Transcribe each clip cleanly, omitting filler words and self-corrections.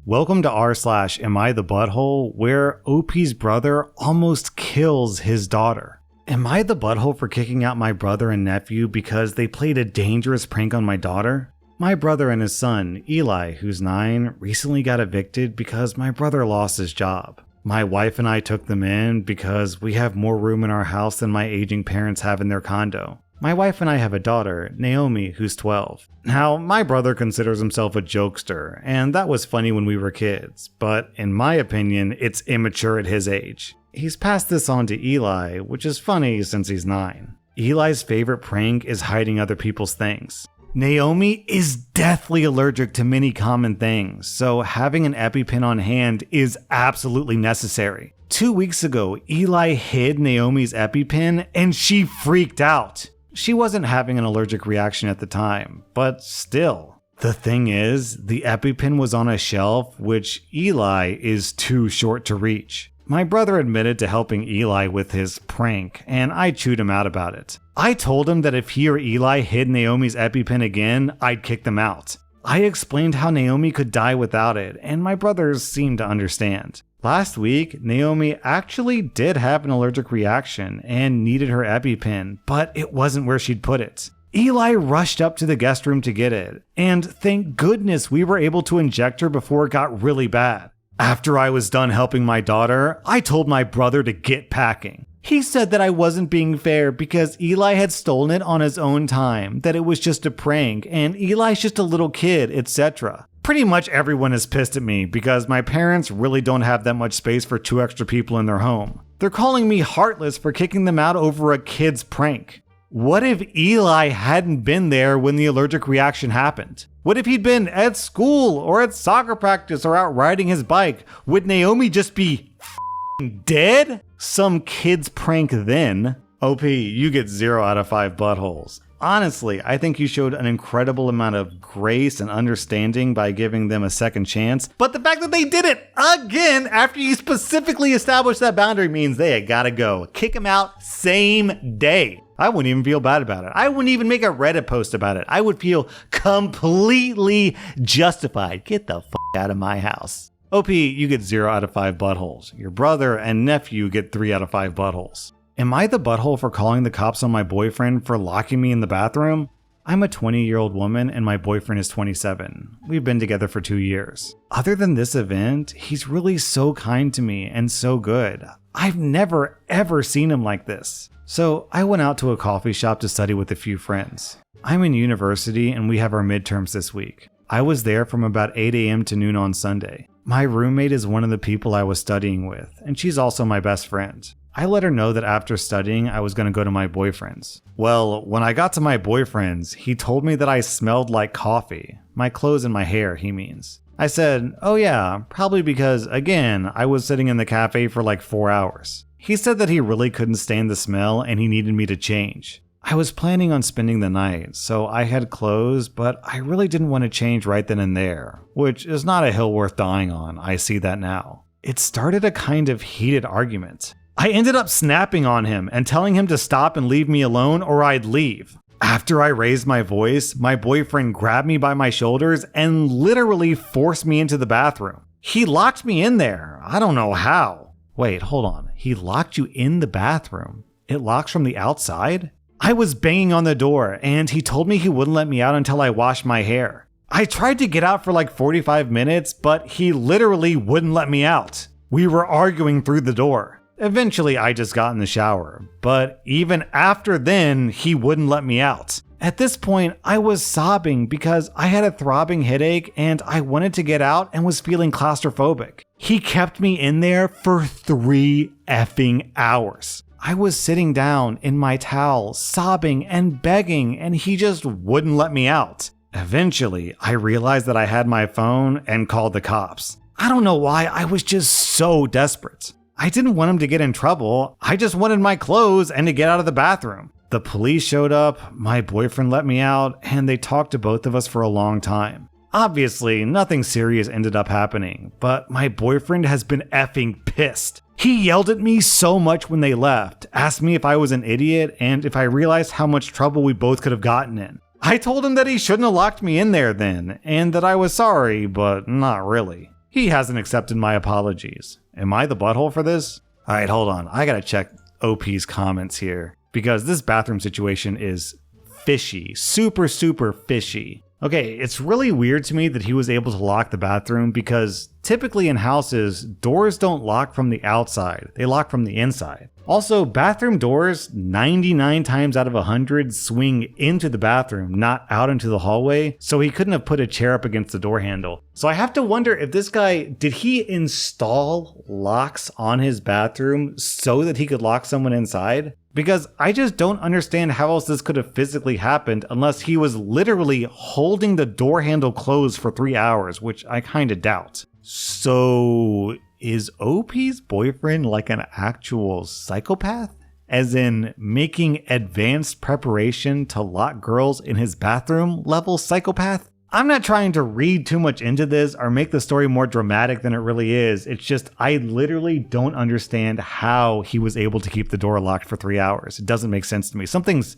Welcome to rSlash Am I the Butthole, where OP's brother almost kills his daughter. Am I the butthole for kicking out my brother and nephew because they played a dangerous prank on my daughter? My brother and his son, Eli, who's 9, recently got evicted because my brother lost his job. My wife and I took them in because we have more room in our house than my aging parents have in their condo. My wife and I have a daughter, Naomi, who's 12. Now, my brother considers himself a jokester, and that was funny when we were kids, but in my opinion, it's immature at his age. He's passed this on to Eli, which is funny since he's 9. Eli's favorite prank is hiding other people's things. Naomi is deathly allergic to many common things, so having an EpiPen on hand is absolutely necessary. 2 weeks ago, Eli hid Naomi's EpiPen and she freaked out. She wasn't having an allergic reaction at the time, but still. The thing is, the EpiPen was on a shelf, which Eli is too short to reach. My brother admitted to helping Eli with his prank, and I chewed him out about it. I told him that if he or Eli hid Naomi's EpiPen again, I'd kick them out. I explained how Naomi could die without it, and my brothers seemed to understand. Last week, Naomi actually did have an allergic reaction and needed her EpiPen, but it wasn't where she'd put it. Eli rushed up to the guest room to get it, and thank goodness we were able to inject her before it got really bad. After I was done helping my daughter, I told my brother to get packing. He said that I wasn't being fair because Eli had stolen it on his own time, that it was just a prank, and Eli's just a little kid, etc. Pretty much everyone is pissed at me because my parents really don't have that much space for 2 extra people in their home. They're calling me heartless for kicking them out over a kid's prank. What if Eli hadn't been there when the allergic reaction happened? What if he'd been at school or at soccer practice or out riding his bike? Would Naomi just be dead? Some kid's prank then. OP, you get 0 out of 5 buttholes. Honestly, I think you showed an incredible amount of grace and understanding by giving them a second chance, but the fact that they did it again after you specifically established that boundary means they gotta go. Kick them out same day. I wouldn't even feel bad about it. I wouldn't even make a Reddit post about it. I would feel completely justified. Get the out of my house. OP, you get 0 out of 5 buttholes. Your brother and nephew get 3 out of 5 buttholes. Am I the butthole for calling the cops on my boyfriend for locking me in the bathroom? I'm a 20-year-old woman and my boyfriend is 27. We've been together for 2 years. Other than this event, he's really so kind to me and so good. I've never ever seen him like this. So I went out to a coffee shop to study with a few friends. I'm in university and we have our midterms this week. I was there from about 8 a.m. to noon on Sunday. My roommate is one of the people I was studying with, and she's also my best friend. I let her know that after studying, I was going to go to my boyfriend's. Well, when I got to my boyfriend's, he told me that I smelled like coffee. My clothes and my hair, he means. I said, oh yeah, probably because, again, I was sitting in the cafe for like 4 hours. He said that he really couldn't stand the smell and he needed me to change. I was planning on spending the night, so I had clothes, but I really didn't want to change right then and there, which is not a hill worth dying on, I see that now. It started a kind of heated argument. I ended up snapping on him and telling him to stop and leave me alone or I'd leave. After I raised my voice, my boyfriend grabbed me by my shoulders and literally forced me into the bathroom. He locked me in there. I don't know how. Wait, hold on. He locked you in the bathroom? It locks from the outside? I was banging on the door and he told me he wouldn't let me out until I washed my hair. I tried to get out for like 45 minutes, but he literally wouldn't let me out. We were arguing through the door. Eventually, I just got in the shower, but even after then, he wouldn't let me out. At this point, I was sobbing because I had a throbbing headache and I wanted to get out and was feeling claustrophobic. He kept me in there for 3 effing hours. I was sitting down in my towel, sobbing and begging, and he just wouldn't let me out. Eventually, I realized that I had my phone and called the cops. I don't know why, I was just so desperate. I didn't want him to get in trouble. I just wanted my clothes and to get out of the bathroom. The police showed up, my boyfriend let me out, and they talked to both of us for a long time. Obviously, nothing serious ended up happening, but my boyfriend has been effing pissed. He yelled at me so much when they left, asked me if I was an idiot, and if I realized how much trouble we both could have gotten in. I told him that he shouldn't have locked me in there then, and that I was sorry, but not really. He hasn't accepted my apologies. Am I the butthole for this? Alright, hold on. I gotta check OP's comments here, because this bathroom situation is fishy. Super, super fishy. Okay, it's really weird to me that he was able to lock the bathroom, because typically in houses, doors don't lock from the outside, they lock from the inside. Also, bathroom doors 99 times out of 100 swing into the bathroom, not out into the hallway, so he couldn't have put a chair up against the door handle. So I have to wonder if this guy, did he install locks on his bathroom so that he could lock someone inside? Because I just don't understand how else this could have physically happened unless he was literally holding the door handle closed for 3 hours, which I kinda doubt. So is OP's boyfriend like an actual psychopath? As in making advanced preparation to lock girls in his bathroom level psychopath? I'm not trying to read too much into this or make the story more dramatic than it really is. It's just I literally don't understand how he was able to keep the door locked for 3 hours. It doesn't make sense to me. Something's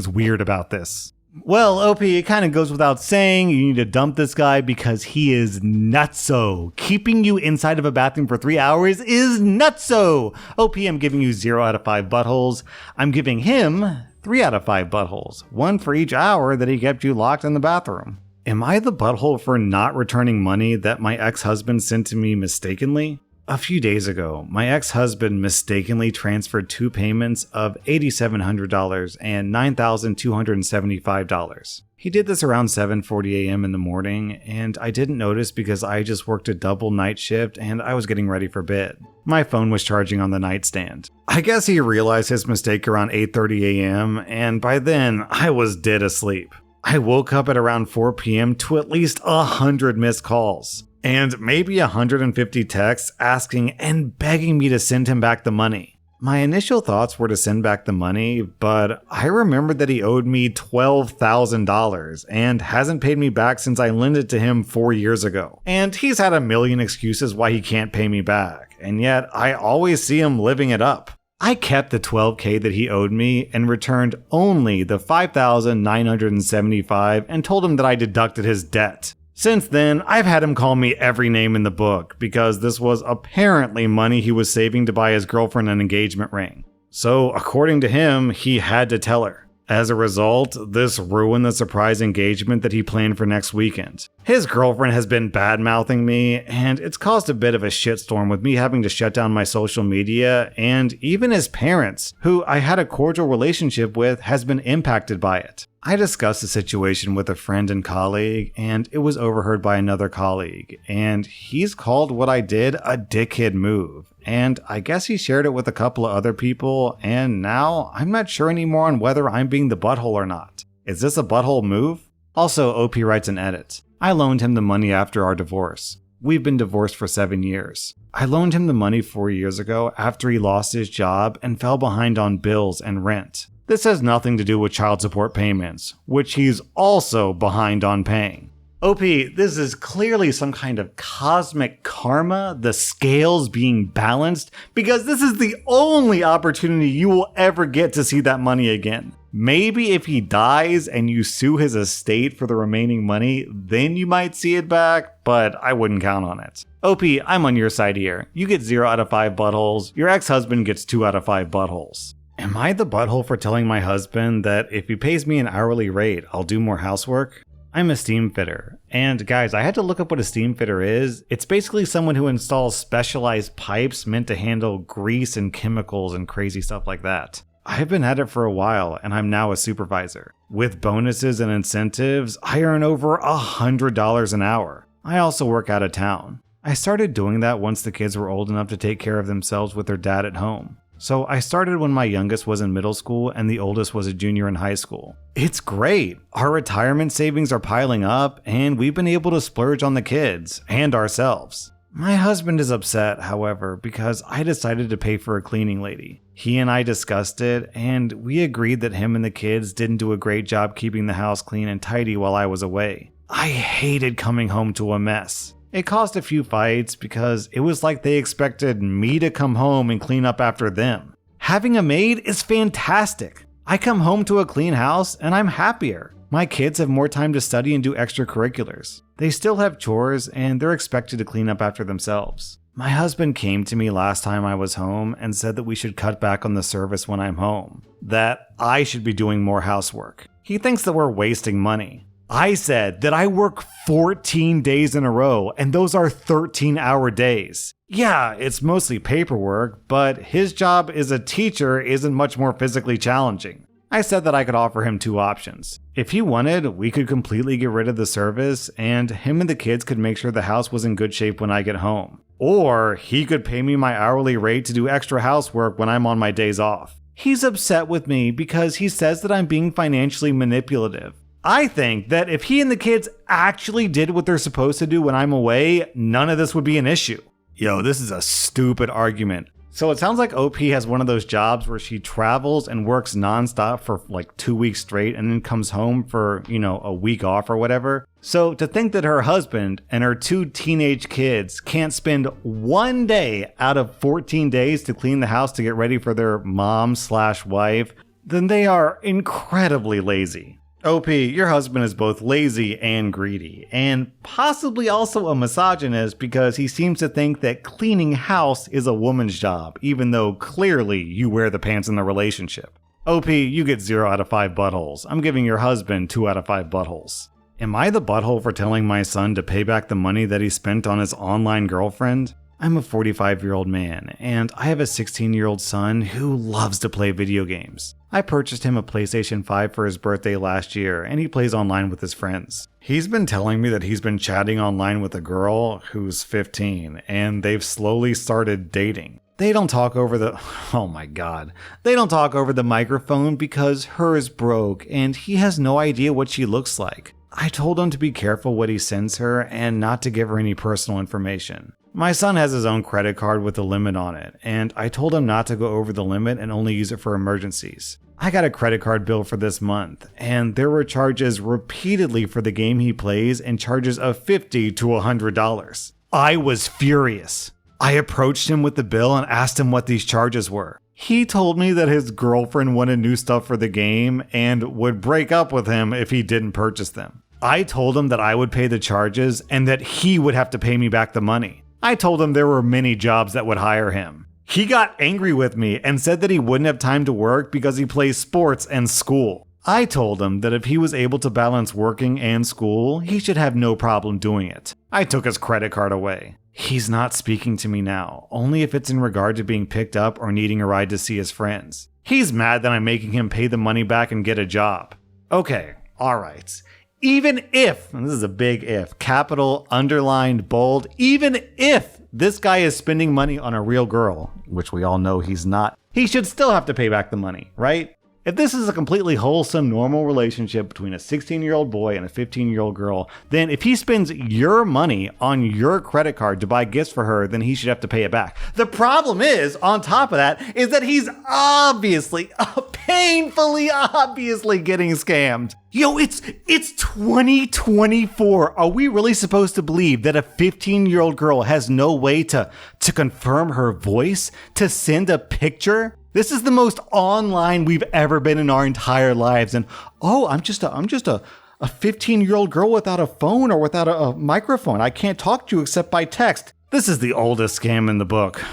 weird about this. Well, OP, it kind of goes without saying, you need to dump this guy because he is nutso. Keeping you inside of a bathroom for 3 hours is nutso. OP, I'm giving you 0 out of 5 buttholes. I'm giving him 3 out of 5 buttholes. 1 for each hour that he kept you locked in the bathroom. Am I the butthole for not returning money that my ex-husband sent to me mistakenly? A few days ago, my ex-husband mistakenly transferred 2 payments of $8,700 and $9,275. He did this around 7:40 a.m. in the morning, and I didn't notice because I just worked a double night shift and I was getting ready for bed. My phone was charging on the nightstand. I guess he realized his mistake around 8:30 a.m., and by then, I was dead asleep. I woke up at around 4 p.m. to at least 100 missed calls, and maybe 150 texts asking and begging me to send him back the money. My initial thoughts were to send back the money, but I remembered that he owed me $12,000 and hasn't paid me back since I lent it to him 4 years ago. And he's had a million excuses why he can't pay me back, and yet I always see him living it up. I kept the $12K that he owed me and returned only the $5,975 and told him that I deducted his debt. Since then, I've had him call me every name in the book because this was apparently money he was saving to buy his girlfriend an engagement ring. So, according to him, he had to tell her. As a result, this ruined the surprise engagement that he planned for next weekend. His girlfriend has been bad-mouthing me, and it's caused a bit of a shitstorm with me having to shut down my social media, and even his parents, who I had a cordial relationship with, has been impacted by it. I discussed the situation with a friend and colleague, and it was overheard by another colleague, and he's called what I did a dickhead move. And I guess he shared it with a couple of other people, and now I'm not sure anymore on whether I'm being the butthole or not. Is this a butthole move? Also, OP writes an edit. I loaned him the money after our divorce. We've been divorced for 7 years. I loaned him the money 4 years ago after he lost his job and fell behind on bills and rent. This has nothing to do with child support payments, which he's also behind on paying. OP, this is clearly some kind of cosmic karma, the scales being balanced, because this is the only opportunity you will ever get to see that money again. Maybe if he dies and you sue his estate for the remaining money, then you might see it back, but I wouldn't count on it. OP, I'm on your side here. You get 0 out of 5 buttholes, your ex-husband gets 2 out of 5 buttholes. Am I the butthole for telling my husband that if he pays me an hourly rate, I'll do more housework? I'm a steam fitter, and guys, I had to look up what a steam fitter is. It's basically someone who installs specialized pipes meant to handle grease and chemicals and crazy stuff like that. I've been at it for a while, and I'm now a supervisor. With bonuses and incentives, I earn over $100 an hour. I also work out of town. I started doing that once the kids were old enough to take care of themselves with their dad at home. So I started when my youngest was in middle school and the oldest was a junior in high school. It's great. Our retirement savings are piling up and we've been able to splurge on the kids and ourselves. My husband is upset, however, because I decided to pay for a cleaning lady. He and I discussed it and we agreed that him and the kids didn't do a great job keeping the house clean and tidy while I was away. I hated coming home to a mess. It caused a few fights because it was like they expected me to come home and clean up after them. Having a maid is fantastic. I come home to a clean house and I'm happier. My kids have more time to study and do extracurriculars. They still have chores and they're expected to clean up after themselves. My husband came to me last time I was home and said that we should cut back on the service when I'm home, that I should be doing more housework. He thinks that we're wasting money. I said that I work 14 days in a row and those are 13-hour days. Yeah, it's mostly paperwork, but his job as a teacher isn't much more physically challenging. I said that I could offer him two options. If he wanted, we could completely get rid of the service and him and the kids could make sure the house was in good shape when I get home. Or he could pay me my hourly rate to do extra housework when I'm on my days off. He's upset with me because he says that I'm being financially manipulative. I think that if he and the kids actually did what they're supposed to do when I'm away, none of this would be an issue. Yo, this is a stupid argument. So it sounds like OP has one of those jobs where she travels and works nonstop for like 2 weeks straight and then comes home for, a week off or whatever. So to think that her husband and her 2 teenage kids can't spend 1 day out of 14 days to clean the house to get ready for their mom/wife, then they are incredibly lazy. OP, your husband is both lazy and greedy, and possibly also a misogynist because he seems to think that cleaning house is a woman's job, even though clearly you wear the pants in the relationship. OP, you get 0 out of 5 buttholes. I'm giving your husband 2 out of 5 buttholes. Am I the butthole for telling my son to pay back the money that he spent on his online girlfriend? I'm a 45-year-old man, and I have a 16-year-old son who loves to play video games. I purchased him a PlayStation 5 for his birthday last year, and he plays online with his friends. He's been telling me that he's been chatting online with a girl who's 15, and they've slowly started dating. They don't talk over the... Oh my god. They don't talk over the microphone because hers broke, and he has no idea what she looks like. I told him to be careful what he sends her and not to give her any personal information. My son has his own credit card with a limit on it, and I told him not to go over the limit and only use it for emergencies. I got a credit card bill for this month, and there were charges repeatedly for the game he plays and charges of $50 to $100. I was furious. I approached him with the bill and asked him what these charges were. He told me that his girlfriend wanted new stuff for the game and would break up with him if he didn't purchase them. I told him that I would pay the charges and that he would have to pay me back the money. I told him there were many jobs that would hire him. He got angry with me and said that he wouldn't have time to work because he plays sports and school. I told him that if he was able to balance working and school, he should have no problem doing it. I took his credit card away. He's not speaking to me now, only if it's in regard to being picked up or needing a ride to see his friends. He's mad that I'm making him pay the money back and get a job. Okay, alright. Even if, and this is a big if, capital, underlined, bold, even if this guy is spending money on a real girl, which we all know he's not, he should still have to pay back the money, right? If this is a completely wholesome, normal relationship between a 16-year-old boy and a 15-year-old girl, then if he spends your money on your credit card to buy gifts for her, then he should have to pay it back. The problem is, on top of that, is that he's obviously, painfully obviously getting scammed. Yo, it's 2024. Are we really supposed to believe that a 15-year-old girl has no way to confirm her voice, to send a picture? This is the most online we've ever been in our entire lives. And I'm just a 15-year-old girl without a phone or without a microphone. I can't talk to you except by text. This is the oldest scam in the book.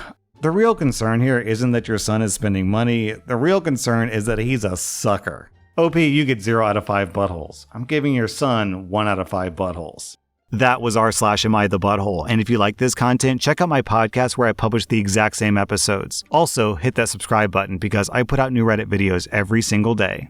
The real concern here isn't that your son is spending money. The real concern is that he's a sucker. OP, you get 0 out of 5 buttholes. I'm giving your son 1 out of 5 buttholes. That was rSlash Am I the Butthole? And if you like this content, check out my podcast where I publish the exact same episodes. Also, hit that subscribe button because I put out new Reddit videos every single day.